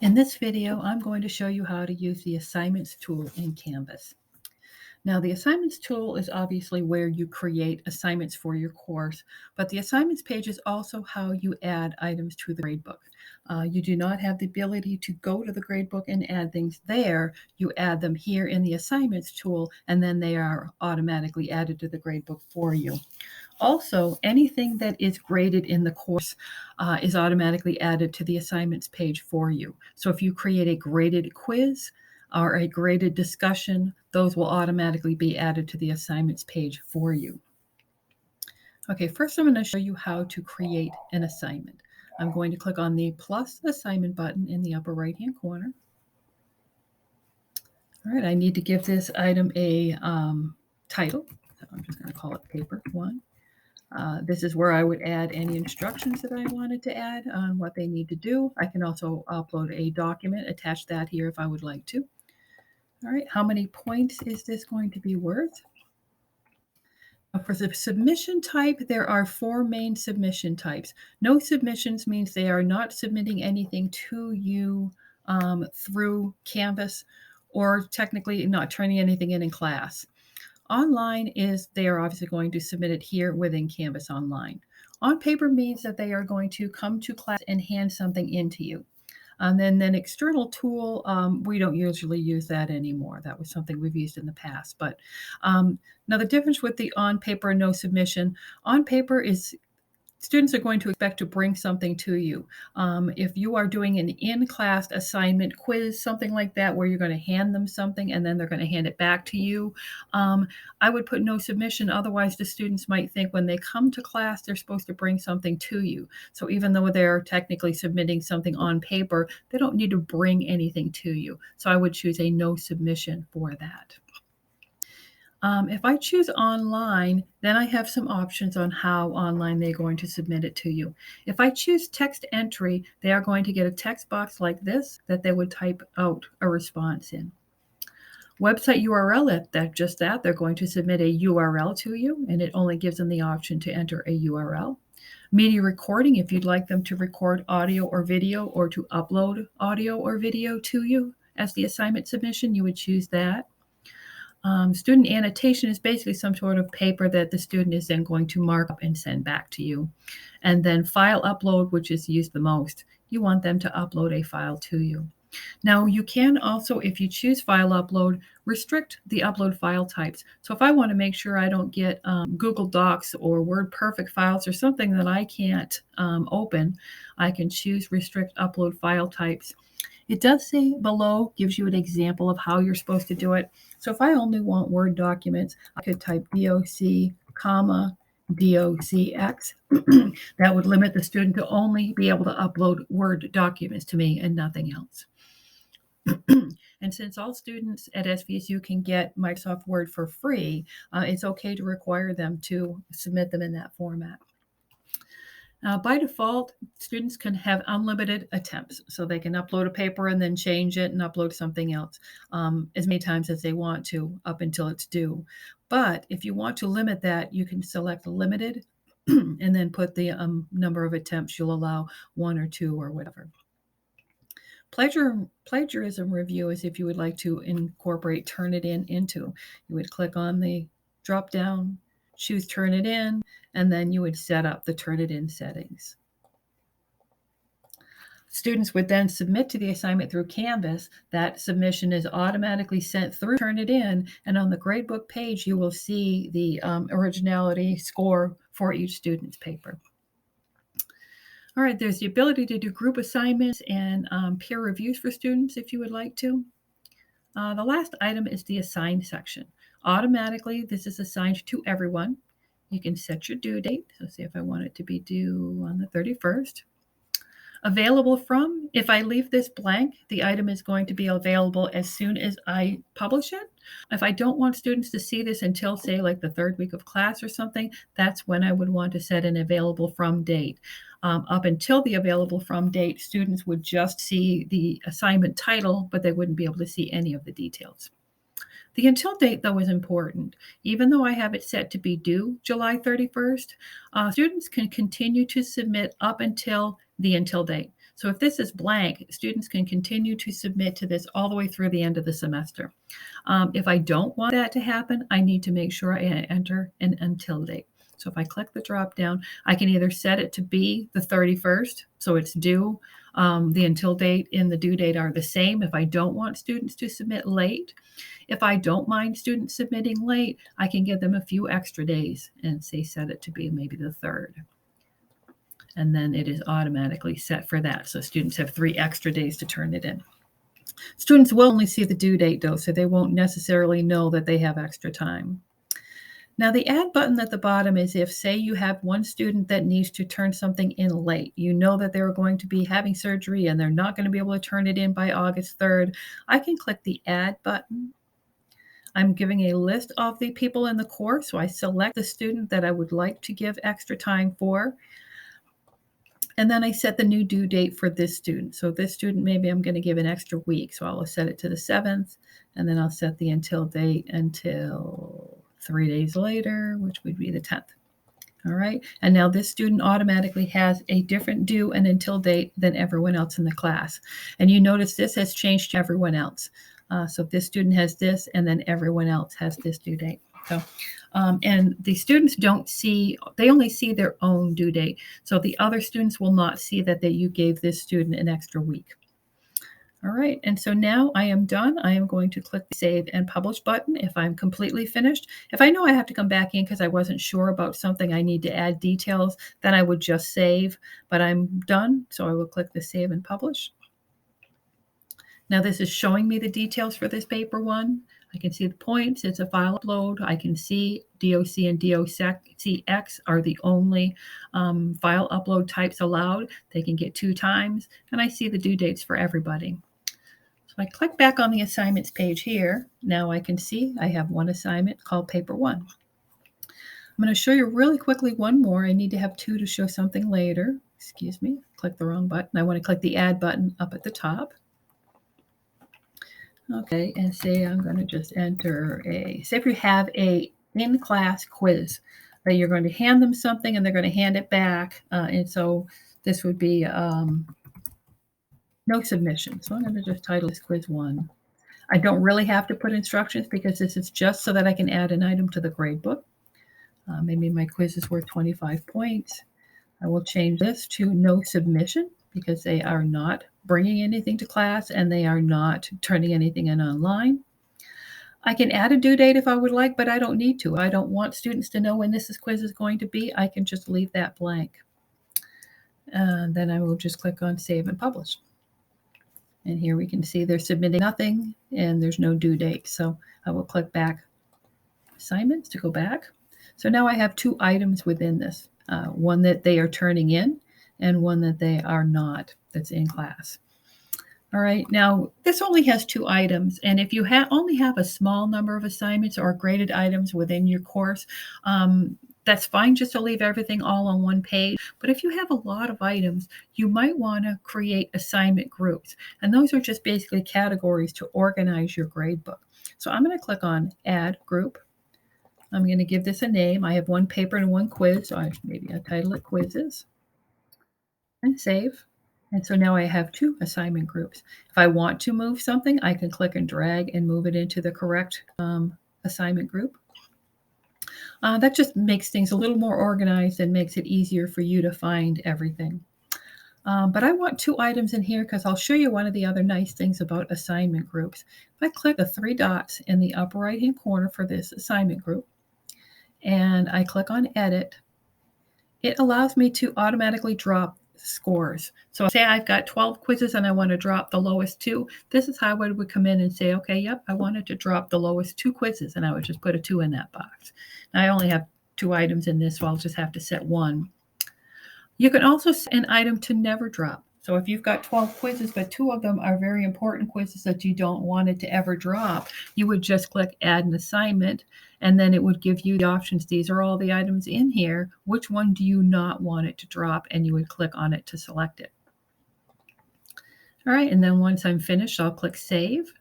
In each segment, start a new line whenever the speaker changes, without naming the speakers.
In this video, I'm going to show you how to use the Assignments tool in Canvas. Now, the Assignments tool is obviously where you create assignments for your course, but the Assignments page is also how you add items to the gradebook. You do not have the ability to go to the gradebook and add things there. You add them here in the Assignments tool, and then they are automatically added to the gradebook for you. Also, anything that is graded in the course is automatically added to the assignments page for you. So if you create a graded quiz or a graded discussion, those will automatically be added to the assignments page for you. Okay, first I'm going to show you how to create an assignment. I'm going to click on the plus assignment button in the upper right-hand corner. All right, I need to give this item a title. So I'm just going to call it paper 1. This is where I would add any instructions that I wanted to add on what they need to do. I can also upload a document, attach that here if I would like to. All right, how many points is this going to be worth? For the submission type, there are 4 main submission types. No submissions means they are not submitting anything to you through Canvas, or technically not turning anything in class. Online is they are obviously going to submit it here within Canvas Online. On paper means that they are going to come to class and hand something in to you. And then external tool, we don't usually use that anymore. That was something we've used in the past. But now the difference with the on paper and no submission, on paper is students are going to expect to bring something to you. If you are doing an in-class assignment quiz, something like that, where you're going to hand them something and then they're going to hand it back to you, I would put no submission. Otherwise, the students might think when they come to class, they're supposed to bring something to you. So even though they're technically submitting something on paper, they don't need to bring anything to you. So I would choose a no submission for that. If I choose online, then I have some options on how online they're going to submit it to you. If I choose text entry, they are going to get a text box like this that they would type out a response in. Website URL, they're going to submit a URL to you, and it only gives them the option to enter a URL. Media recording, if you'd like them to record audio or video or to upload audio or video to you as the assignment submission, you would choose that. Student annotation is basically some sort of paper that the student is then going to mark up and send back to you. And then file upload, which is used the most. You want them to upload a file to you. Now, you can also, if you choose file upload, restrict the upload file types. So if I want to make sure I don't get Google Docs or WordPerfect files or something that I can't open, I can choose restrict upload file types. It does say below, gives you an example of how you're supposed to do it. So if I only want Word documents, I could type DOC, comma, DOCX. That would limit the student to only be able to upload Word documents to me and nothing else. And since all students at SVSU can get Microsoft Word for free, it's okay to require them to submit them in that format. By default, students can have unlimited attempts, so they can upload a paper and then change it and upload something else as many times as they want to up until it's due. But if you want to limit that, you can select limited and then put the number of attempts you'll allow, 1 or 2 or whatever. Plagiarism review is if you would like to incorporate Turnitin into. You would click on the drop down, choose Turnitin, and then you would set up the Turnitin settings. Students would then submit to the assignment through Canvas. That submission is automatically sent through Turnitin, and on the gradebook page, you will see the originality score for each student's paper. All right, there's the ability to do group assignments and peer reviews for students if you would like to. The last item is the assigned section. Automatically, this is assigned to everyone. You can set your due date. So say if I want it to be due on the 31st. Available from, if I leave this blank, the item is going to be available as soon as I publish it. If I don't want students to see this until, say, like the 3rd week of class or something, that's when I would want to set an available from date. Up until the available from date, students would just see the assignment title, but they wouldn't be able to see any of the details. The until date, though, is important. Even though I have it set to be due July 31st, students can continue to submit up until the until date. So if this is blank, students can continue to submit to this all the way through the end of the semester. If I don't want that to happen, I need to make sure I enter an until date. So if I click the drop down, I can either set it to be the 31st, so it's due. The until date and the due date are the same if I don't want students to submit late. If I don't mind students submitting late, I can give them a few extra days and say set it to be maybe the 3rd. And then it is automatically set for that. So students have 3 extra days to turn it in. Students will only see the due date though, so they won't necessarily know that they have extra time. Now the add button at the bottom is if, say, you have one student that needs to turn something in late. You know that they're going to be having surgery and they're not going to be able to turn it in by August 3rd. I can click the add button. I'm giving a list of the people in the course, so I select the student that I would like to give extra time for. And then I set the new due date for this student. So this student, maybe I'm going to give an extra week. So I'll set it to the 7th, and then I'll set the until date until 3 days later, which would be the 10th. All right. And now this student automatically has a different due and until date than everyone else in the class. And you notice this has changed to everyone else. So this student has this, and then everyone else has this due date. So, and the students don't see, they only see their own due date. So the other students will not see that you gave this student an extra week. All right, and so now I am done. I am going to click the Save and Publish button if I'm completely finished. If I know I have to come back in because I wasn't sure about something, I need to add details, then I would just save, but I'm done, so I will click the Save and Publish. Now this is showing me the details for this paper one. I can see the points. It's a file upload. I can see DOC and DOCX are the only file upload types allowed. They can get 2 times, and I see the due dates for everybody. So I click back on the assignments page here. Now I can see I have one assignment called Paper 1. I'm going to show you really quickly one more. I need to have 2 to show something later. Excuse me, click the wrong button. I want to click the Add button up at the top. Okay, and say I'm going to just enter say if you have a in-class quiz, that you're going to hand them something and they're going to hand it back. And so this would be no submission. So I'm going to just title this quiz 1. I don't really have to put instructions because this is just so that I can add an item to the grade book. Maybe my quiz is worth 25 points. I will change this to no submission because they are not bringing anything to class and they are not turning anything in online. I can add a due date if I would like, but I don't need to. I don't want students to know when this quiz is going to be. I can just leave that blank. And then I will just click on Save and Publish. And here we can see they're submitting nothing and there's no due date. So I will click back assignments to go back. So now I have 2 items within this, one that they are turning in and one that they are not, that's in class. All right, now this only has 2 items, and if you only have a small number of assignments or graded items within your course, that's fine just to leave everything all on one page. But if you have a lot of items, you might want to create assignment groups, and those are just basically categories to organize your grade book. So I'm going to click on Add Group. I'm going to give this a name. I have 1 paper and 1 quiz, so maybe I'll title it Quizzes, and save. And so now I have 2 assignment groups. If I want to move something, I can click and drag and move it into the correct assignment group. That just makes things a little more organized and makes it easier for you to find everything. But I want 2 items in here because I'll show you one of the other nice things about assignment groups. If I click the 3 dots in the upper right-hand corner for this assignment group, and I click on Edit, it allows me to automatically drop scores. So say I've got 12 quizzes and I want to drop the lowest 2. This is how I would come in and say, okay, yep, I wanted to drop the lowest 2 quizzes, and I would just put a 2 in that box. Now I only have 2 items in this, so I'll just have to set 1. You can also set an item to never drop. So if you've got 12 quizzes, but 2 of them are very important quizzes that you don't want it to ever drop, you would just click Add an Assignment, and then it would give you the options. These are all the items in here. Which one do you not want it to drop? And you would click on it to select it. All right, and then once I'm finished, I'll click Save.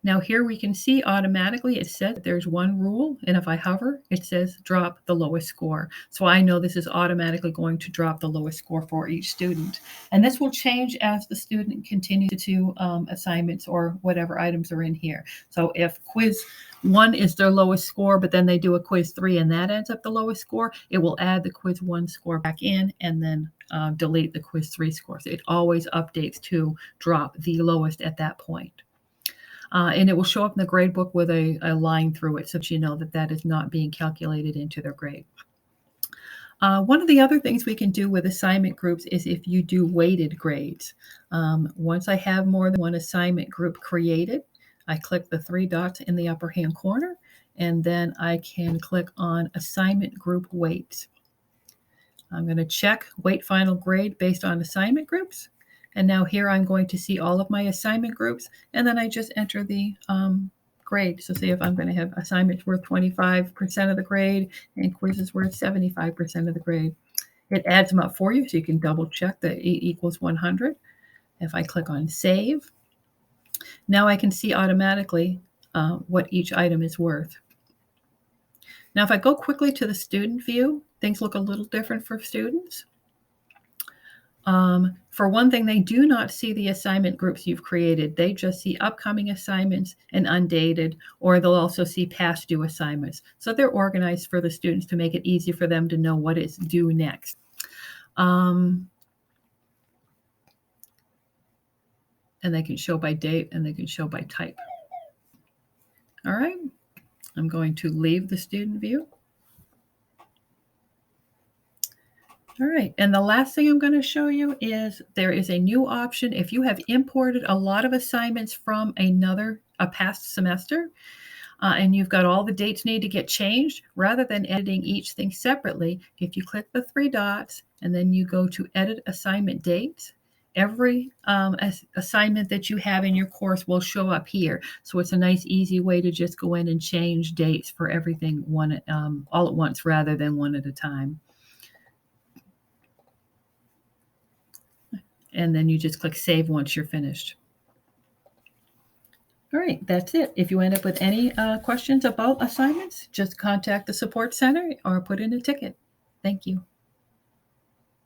Now here we can see automatically it says there's one rule, and if I hover, it says drop the lowest score. So I know this is automatically going to drop the lowest score for each student. And this will change as the student continues to do assignments or whatever items are in here. So if quiz 1 is their lowest score, but then they do a quiz 3 and that ends up the lowest score, it will add the quiz 1 score back in and then delete the quiz 3 score. So it always updates to drop the lowest at that point. And it will show up in the grade book with a line through it so that you know that that is not being calculated into their grade. One of the other things we can do with assignment groups is if you do weighted grades. Once I have more than one assignment group created, I click the 3 dots in the upper hand corner, and then I can click on assignment group weights. I'm going to check weight final grade based on assignment groups. And now here I'm going to see all of my assignment groups, and then I just enter the grade. So say if I'm going to have assignments worth 25% of the grade and quizzes worth 75% of the grade. It adds them up for you so you can double check that 8 equals 100. If I click on save, now I can see automatically what each item is worth. Now if I go quickly to the student view, things look a little different for students. For one thing, they do not see the assignment groups you've created. They just see upcoming assignments and undated, or they'll also see past due assignments. So they're organized for the students to make it easy for them to know what is due next. And they can show by date and they can show by type. All right, I'm going to leave the student view. All right, and the last thing I'm going to show you is there is a new option. If you have imported a lot of assignments from a past semester, and you've got all the dates need to get changed, rather than editing each thing separately, if you click the 3 dots and then you go to edit assignment dates, every assignment that you have in your course will show up here. So it's a nice, easy way to just go in and change dates for everything all at once rather than one at a time. And then you just click save once you're finished. All right, that's it. If you end up with any questions about assignments, just contact the support center or put in a ticket. Thank you.